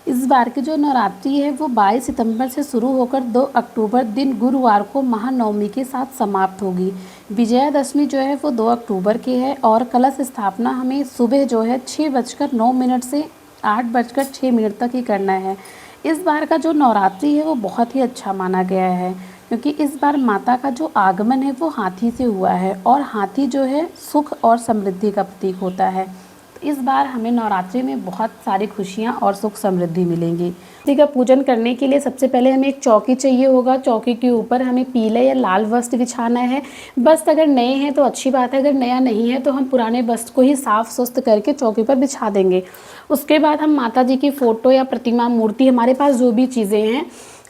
इस बार की जो नवरात्रि है वो 22 सितंबर से शुरू होकर 2 अक्टूबर दिन गुरुवार को महानवमी के साथ समाप्त होगी। विजयादशमी जो है वो 2 अक्टूबर की है और कलश स्थापना हमें सुबह जो है 6:09 से 8:06 तक ही करना है। इस बार का जो नवरात्रि है वो बहुत ही अच्छा माना गया है, क्योंकि इस बार माता का जो आगमन है वो हाथी से हुआ है और हाथी जो है सुख और समृद्धि का प्रतीक होता है। तो इस बार हमें नवरात्रि में बहुत सारी खुशियाँ और सुख समृद्धि मिलेंगी। माता का पूजन करने के लिए सबसे पहले हमें एक चौकी चाहिए होगा। चौकी के ऊपर हमें पीले या लाल वस्त्र बिछाना है। वस्त्र अगर नए हैं तो अच्छी बात है, अगर नया नहीं है तो हम पुराने वस्त्र को ही साफ सुस्त करके चौकी पर बिछा देंगे। उसके बाद हम माता जी की फ़ोटो या प्रतिमा, मूर्ति, हमारे पास जो भी चीज़ें हैं,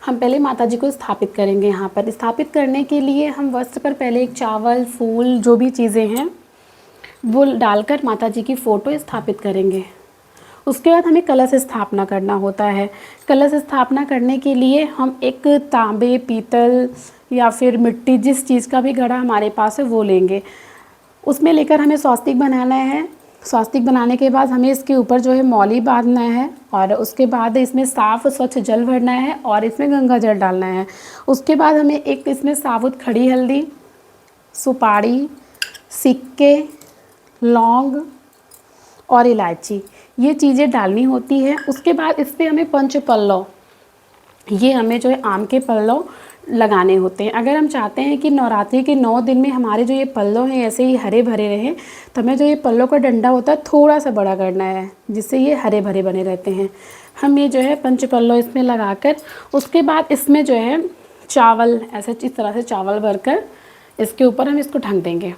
हम पहले माता जी को स्थापित करेंगे। यहाँ पर स्थापित करने के लिए हम वस्त्र पर पहले एक चावल, फूल, जो भी चीज़ें हैं वो डालकर माता जी की फ़ोटो स्थापित करेंगे। उसके बाद हमें कलश स्थापना करना होता है। कलश स्थापना करने के लिए हम एक तांबे, पीतल या फिर मिट्टी, जिस चीज़ का भी घड़ा हमारे पास है वो लेंगे। उसमें लेकर हमें स्वास्तिक बनाना है। स्वास्तिक बनाने के बाद हमें इसके ऊपर जो है मौली बांधना है और उसके बाद इसमें साफ़ स्वच्छ जल भरना है और इसमें गंगा जल डालना है। उसके बाद हमें एक इसमें साबुत खड़ी हल्दी, सुपारी, सिक्के, लौंग और इलायची, ये चीज़ें डालनी होती है। उसके बाद इस पर हमें पंच पल्लव, ये हमें जो है आम के पल्लव लगाने होते हैं। अगर हम चाहते हैं कि नवरात्रि के 9 दिन में हमारे जो ये पल्लव हैं ऐसे ही हरे भरे रहें, तो हमें जो ये पल्लव का डंडा होता है थोड़ा सा बड़ा करना है, जिससे ये हरे भरे बने रहते हैं। हम ये जो है पंच पल्लव इसमें लगाकर उसके बाद इसमें जो है चावल, ऐसे इस तरह से चावल भरकर इसके ऊपर हम इसको ढक देंगे।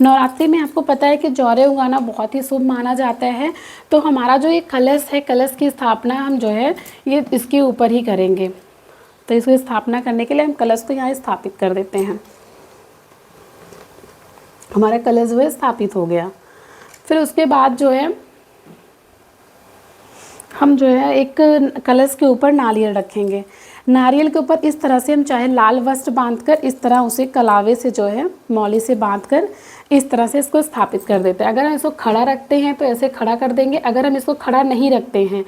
नवरात्रि में आपको पता है कि जौरे उगाना बहुत ही शुभ माना जाता है, तो हमारा जो ये कलश है, कलश की स्थापना हम जो है ये इसके ऊपर ही करेंगे। तो इसको स्थापना करने के लिए हम कलश को यहाँ स्थापित कर देते हैं। हमारा कलश जो है स्थापित हो गया। फिर उसके बाद जो है हम जो है एक कलश के ऊपर नारियल रखेंगे। नारियल के ऊपर इस तरह से हम चाहे लाल वस्त्र बांधकर इस तरह उसे कलावे से जो है मौली से बांधकर इस तरह से इसको स्थापित कर देते हैं। अगर हम इसको खड़ा रखते हैं तो ऐसे खड़ा कर देंगे। अगर हम इसको खड़ा नहीं रखते हैं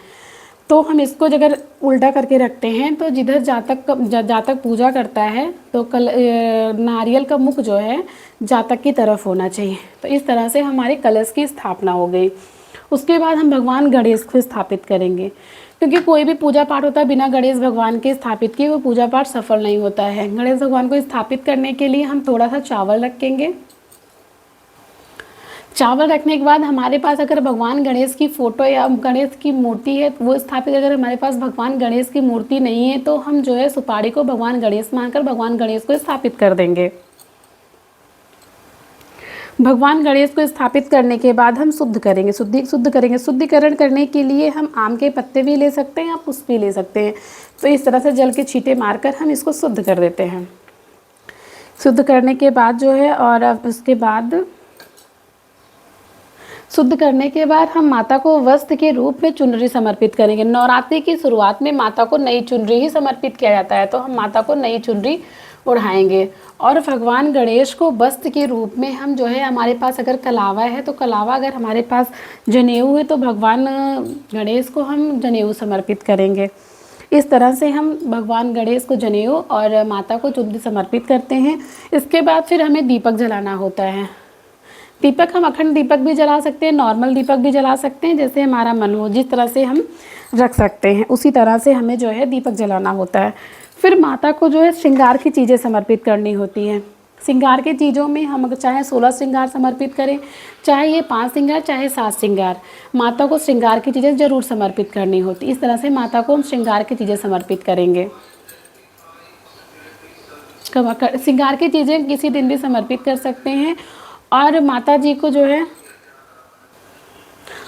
तो हम इसको अगर उल्टा करके रखते हैं तो जिधर जातक पूजा करता है तो नारियल का मुख जो है जातक की तरफ होना चाहिए। तो इस तरह से हमारे कलश की स्थापना हो गई। उसके बाद हम भगवान गणेश को स्थापित करेंगे, क्योंकि कोई भी पूजा पाठ होता है बिना गणेश भगवान के स्थापित किए वो पूजा पाठ सफल नहीं होता है। गणेश भगवान को स्थापित करने के लिए हम थोड़ा सा चावल रखेंगे। चावल रखने के बाद हमारे पास अगर भगवान गणेश की फ़ोटो या गणेश की मूर्ति है वो स्थापित, अगर हमारे पास भगवान गणेश की मूर्ति नहीं है तो हम जो है सुपारी को भगवान गणेश मानकर भगवान गणेश को स्थापित कर देंगे। भगवान गणेश को स्थापित करने के बाद हम शुद्ध करेंगे, शुद्ध करेंगे। शुद्धिकरण करने के लिए हम आम के पत्ते भी ले सकते हैं या पुष्प भी ले सकते हैं। तो इस तरह से जल के छींटे मारकर हम इसको शुद्ध कर देते हैं। शुद्ध करने के बाद जो है और अब उसके बाद शुद्ध करने के बाद हम माता को वस्त्र के रूप में चुनरी समर्पित करेंगे। नवरात्रि की शुरुआत में माता को नई चुनरी ही समर्पित किया जाता है, तो हम माता को नई चुनरी ओढ़ाएंगे। और भगवान गणेश को वस्त्र के रूप में हम जो है, हमारे पास अगर कलावा है तो कलावा, अगर हमारे पास जनेऊ है तो भगवान गणेश को हम जनेऊ समर्पित करेंगे। इस तरह से हम भगवान गणेश को जनेऊ और माता को चुनरी समर्पित करते हैं। इसके बाद फिर हमें दीपक जलाना होता है। दीपक हम अखंड दीपक भी जला सकते हैं, नॉर्मल दीपक भी जला सकते हैं, जैसे हमारा मन हो, जिस तरह से हम रख सकते हैं उसी तरह से हमें जो है दीपक जलाना होता है। फिर माता को जो है श्रृंगार की चीज़ें समर्पित करनी होती हैं। श्रृंगार की चीज़ों में हम अगर चाहे 16 श्रृंगार समर्पित करें, चाहे ये 5 श्रृंगार, चाहे 7 श्रृंगार, माता को श्रृंगार की चीज़ें ज़रूर समर्पित करनी होती। इस तरह से माता को हम श्रृंगार की चीज़ें समर्पित करेंगे। श्रृंगार की चीज़ें किसी दिन भी समर्पित कर सकते हैं। और माता जी को जो है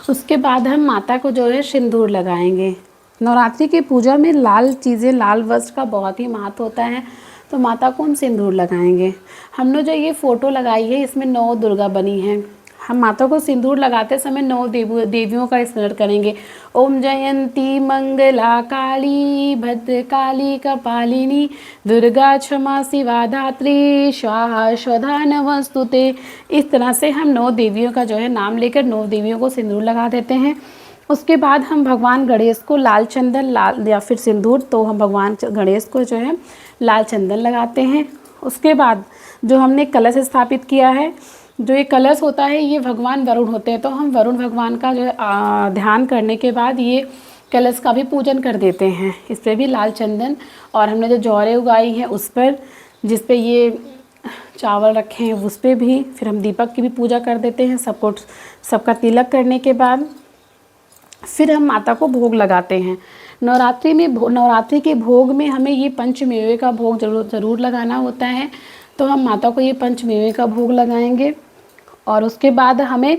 उसके बाद हम माता को जो है सिंदूर लगाएंगे। नवरात्रि की पूजा में लाल चीज़ें, लाल वस्त्र का बहुत ही महत्व होता है, तो माता को हम सिंदूर लगाएंगे। हमने जो ये फ़ोटो लगाई है इसमें 9 दुर्गा बनी हैं। हम माता को सिंदूर लगाते समय 9 देवियों का स्मरण करेंगे। ओम जयंती मंगला काली भद्रकाली कपालिनी दुर्गा क्षमा शिवा धात्री स्वाहा स्वधा नमस्तुते। इस तरह से हम 9 देवियों का जो है नाम लेकर 9 देवियों को सिंदूर लगा देते हैं। उसके बाद हम भगवान गणेश को लाल चंदन लाल या फिर सिंदूर, तो हम भगवान गणेश को जो है लाल चंदन लगाते हैं। उसके बाद जो हमने कलश स्थापित किया है, जो ये कलश होता है ये भगवान वरुण होते हैं, तो हम वरुण भगवान का जो है ध्यान करने के बाद ये कलश का भी पूजन कर देते हैं। इस पर भी लाल चंदन, और हमने जो जौरे उगाई हैं उस पर, जिस पे ये चावल रखे हैं उस पर भी, फिर हम दीपक की भी पूजा कर देते हैं। सबका तिलक करने के बाद फिर हम माता को भोग लगाते हैं। नवरात्रि के भोग में हमें ये पंचमेवे का भोग ज़रूर लगाना होता है, तो हम माता को ये पंचमेवे का भोग लगाएंगे। और उसके बाद हमें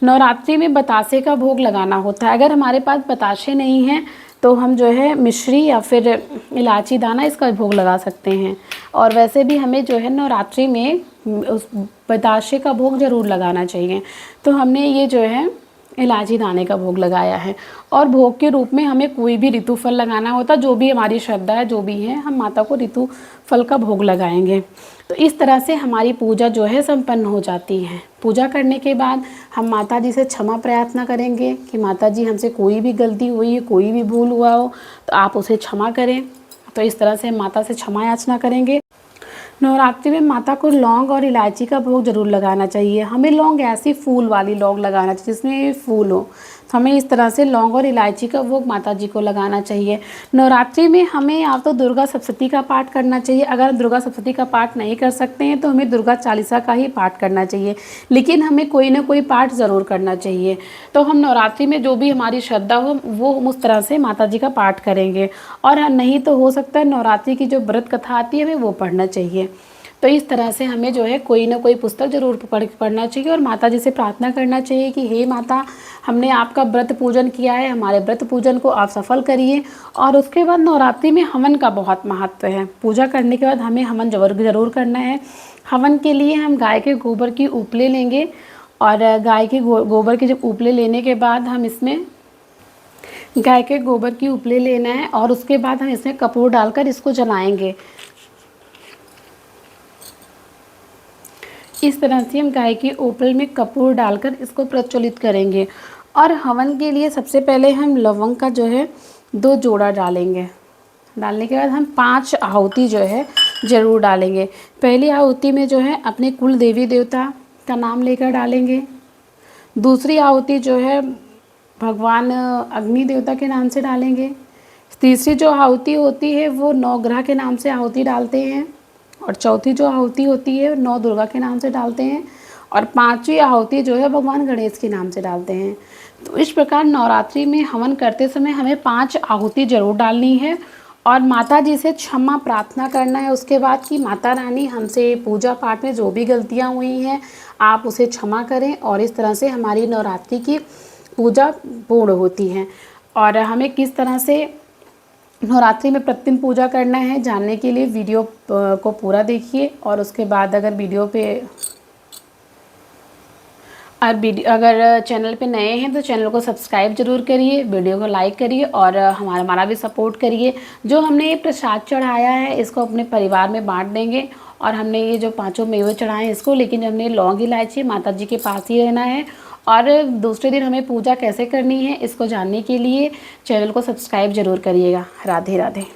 नवरात्रि में बतासे का भोग लगाना होता है। अगर हमारे पास बतासे नहीं हैं तो हम जो है मिश्री या फिर इलायची दाना इसका भोग लगा सकते हैं। और वैसे भी हमें जो है नवरात्रि में उस बतासे का भोग ज़रूर लगाना चाहिए। तो हमने ये जो है इलायची दाने का भोग लगाया है। और भोग के रूप में हमें कोई भी ऋतु फल लगाना होता, जो भी हमारी श्रद्धा है, जो भी है, हम माता को ऋतु फल का भोग लगाएंगे। तो इस तरह से हमारी पूजा जो है संपन्न हो जाती है। पूजा करने के बाद हम माता जी से क्षमा प्रार्थना करेंगे कि माता जी हमसे कोई भी गलती हुई है, कोई भी भूल हुआ हो तो आप उसे क्षमा करें। तो इस तरह से हम माता से क्षमा याचना करेंगे। नवरात्रि में माता को लौंग और इलायची का भोग ज़रूर लगाना चाहिए। हमें लौंग ऐसी फूल वाली लौंग लगाना चाहिए जिसमें फूल हो, तो हमें इस तरह से लौंग और इलायची का भोग माता जी को लगाना चाहिए। नवरात्रि में हमें या तो दुर्गा सप्तशती का पाठ करना चाहिए। अगर दुर्गा सप्तशती का पाठ नहीं कर सकते हैं तो हमें दुर्गा चालीसा का ही पाठ करना चाहिए, लेकिन हमें कोई ना कोई पाठ ज़रूर करना चाहिए। तो हम नवरात्रि में जो भी हमारी श्रद्धा हो वो हम उस तरह से माता जी का पाठ करेंगे। और नहीं तो हो सकता है नवरात्रि की जो व्रत कथा आती है हमें वो पढ़ना चाहिए। तो इस तरह से हमें जो है कोई ना कोई पुस्तक ज़रूर पढ़ना चाहिए और माता जी से प्रार्थना करना चाहिए कि हे माता, हमने आपका व्रत पूजन किया है, हमारे व्रत पूजन को आप सफल करिए। और उसके बाद नवरात्रि में हवन का बहुत महत्व है। पूजा करने के बाद हमें हवन ज़रूर करना है। हवन के लिए हम गाय के गोबर की उपले लेंगे, और गाय के गोबर की जब उपले लेने के बाद हम इसमें गाय के गोबर की उपले लेना है, और उसके बाद हम इसमें कपूर डालकर इसको जलाएंगे। इस तरह से हम गाय की उपल में कपूर डालकर इसको प्रज्वलित करेंगे। और हवन के लिए सबसे पहले हम लवंग का जो है 2 जोड़ा डालेंगे। डालने के बाद हम 5 आहुति जो है ज़रूर डालेंगे। पहली आहुति में जो है अपने कुल देवी देवता का नाम लेकर डालेंगे। दूसरी आहुति जो है भगवान अग्नि देवता के नाम से डालेंगे। तीसरी जो आहुति होती है वो नवग्रह के नाम से आहुति डालते हैं। और चौथी जो आहुति होती है नौ दुर्गा के नाम से डालते हैं। और 5वीं आहुति जो है भगवान गणेश के नाम से डालते हैं। तो इस प्रकार नवरात्रि में हवन करते समय हमें 5 आहुति ज़रूर डालनी है और माता जी से क्षमा प्रार्थना करना है उसके बाद कि माता रानी हमसे पूजा पाठ में जो भी गलतियाँ हुई हैं आप उसे क्षमा करें। और इस तरह से हमारी नवरात्रि की पूजा पूर्ण होती है। और हमें किस तरह से नवरात्रि में प्रतिदिन पूजा करना है जानने के लिए वीडियो को पूरा देखिए। और उसके बाद अगर अगर चैनल पे नए हैं तो चैनल को सब्सक्राइब जरूर करिए, वीडियो को लाइक करिए और हमारा भी सपोर्ट करिए। जो हमने ये प्रसाद चढ़ाया है इसको अपने परिवार में बांट देंगे। और हमने ये जो 5 मेवे चढ़ाए हैं इसको, लेकिन हमने लौंग इलायची माता जी के पास ही रहना है। और दूसरे दिन हमें पूजा कैसे करनी है इसको जानने के लिए चैनल को सब्सक्राइब जरूर करिएगा। राधे राधे।